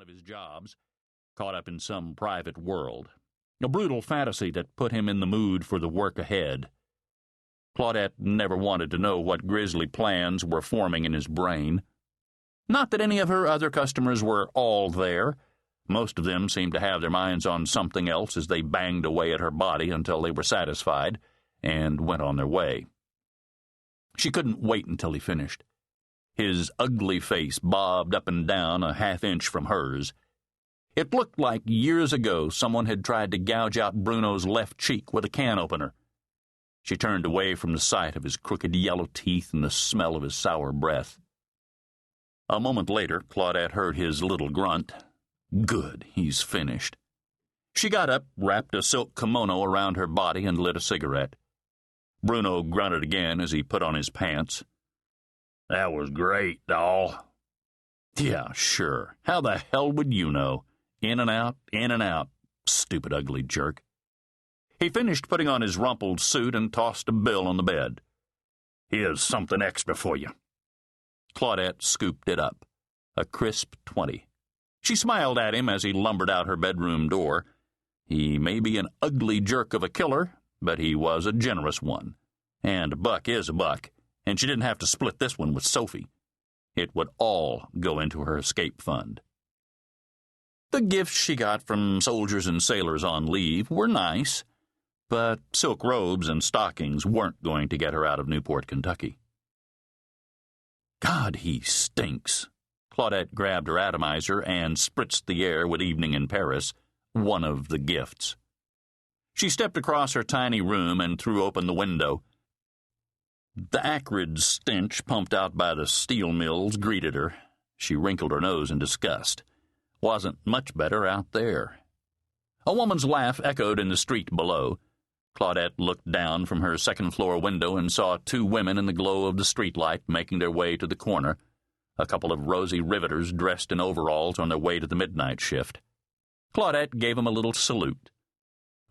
of his jobs, caught up in some private world, a brutal fantasy that put him in the mood for the work ahead. Claudette never wanted to know what grisly plans were forming in his brain. Not that any of her other customers were all there. Most of them seemed to have their minds on something else as they banged away at her body until they were satisfied and went on their way. She couldn't wait until he finished. His ugly face bobbed up and down a half-inch from hers. It looked like years ago someone had tried to gouge out Bruno's left cheek with a can opener. She turned away from the sight of his crooked yellow teeth and the smell of his sour breath. A moment later, Claudette heard his little grunt. Good, he's finished. She got up, wrapped a silk kimono around her body, and lit a cigarette. Bruno grunted again as he put on his pants. That was great, doll. Yeah, sure. How the hell would you know? In and out, stupid ugly jerk. He finished putting on his rumpled suit and tossed a bill on the bed. Here's something extra for you. Claudette scooped it up. A crisp 20. She smiled at him as he lumbered out her bedroom door. He may be an ugly jerk of a killer, but he was a generous one. And a buck is a buck, and she didn't have to split this one with Sophie. It would all go into her escape fund. The gifts she got from soldiers and sailors on leave were nice, but silk robes and stockings weren't going to get her out of Newport, Kentucky. God, he stinks. Claudette grabbed her atomizer and spritzed the air with Evening in Paris, one of the gifts. She stepped across her tiny room and threw open the window. The acrid stench pumped out by the steel mills greeted her. She wrinkled her nose in disgust. Wasn't much better out there. A woman's laugh echoed in the street below. Claudette looked down from her second-floor window and saw two women in the glow of the streetlight making their way to the corner, a couple of rosy riveters dressed in overalls on their way to the midnight shift. Claudette gave them a little salute.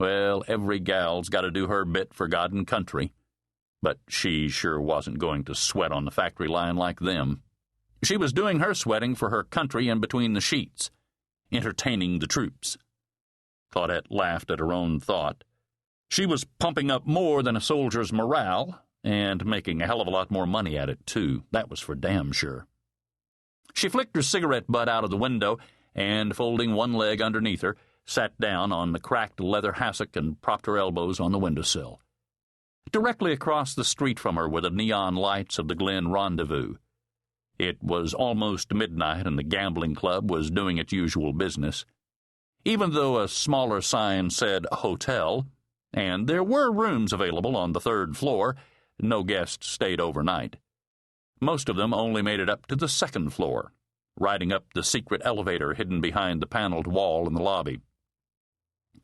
Well, every gal's got to do her bit for God and country, but she sure wasn't going to sweat on the factory line like them. She was doing her sweating for her country in between the sheets, entertaining the troops. Claudette laughed at her own thought. She was pumping up more than a soldier's morale, and making a hell of a lot more money at it, too. That was for damn sure. She flicked her cigarette butt out of the window and, folding one leg underneath her, sat down on the cracked leather hassock and propped her elbows on the windowsill. Directly across the street from her were the neon lights of the Glen Rendezvous. It was almost midnight, and the gambling club was doing its usual business. Even though a smaller sign said hotel, and there were rooms available on the third floor, no guests stayed overnight. Most of them only made it up to the second floor, riding up the secret elevator hidden behind the paneled wall in the lobby.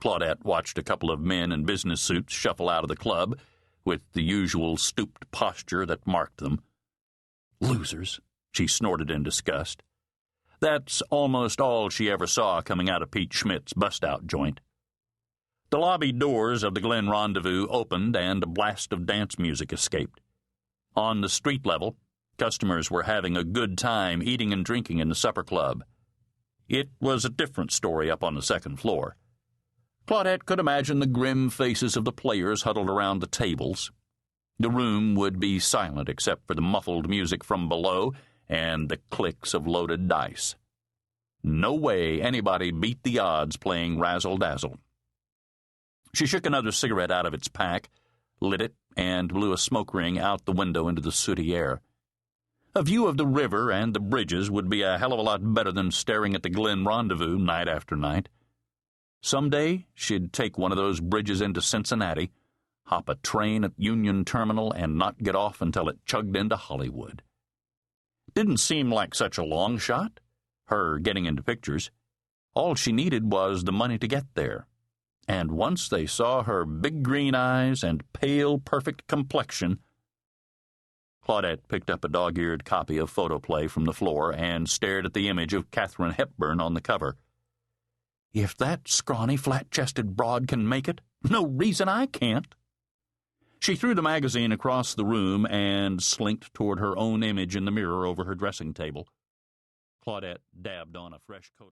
Claudette watched a couple of men in business suits shuffle out of the club, with the usual stooped posture that marked them. Losers, she snorted in disgust. That's almost all she ever saw coming out of Pete Schmidt's bust-out joint. The lobby doors of the Glen Rendezvous opened, and a blast of dance music escaped. On the street level, customers were having a good time eating and drinking in the supper club. It was a different story up on the second floor. Claudette could imagine the grim faces of the players huddled around the tables. The room would be silent except for the muffled music from below and the clicks of loaded dice. No way anybody beat the odds playing razzle-dazzle. She shook another cigarette out of its pack, lit it, and blew a smoke ring out the window into the sooty air. A view of the river and the bridges would be a hell of a lot better than staring at the Glen Rendezvous night after night. Someday she'd take one of those bridges into Cincinnati, hop a train at Union Terminal, and not get off until it chugged into Hollywood. Didn't seem like such a long shot, her getting into pictures. All she needed was the money to get there. And once they saw her big green eyes and pale, perfect complexion... Claudette picked up a dog-eared copy of Photoplay from the floor and stared at the image of Katharine Hepburn on the cover. If that scrawny, flat-chested broad can make it, no reason I can't. She threw the magazine across the room and slinked toward her own image in the mirror over her dressing table. Claudette dabbed on a fresh coat.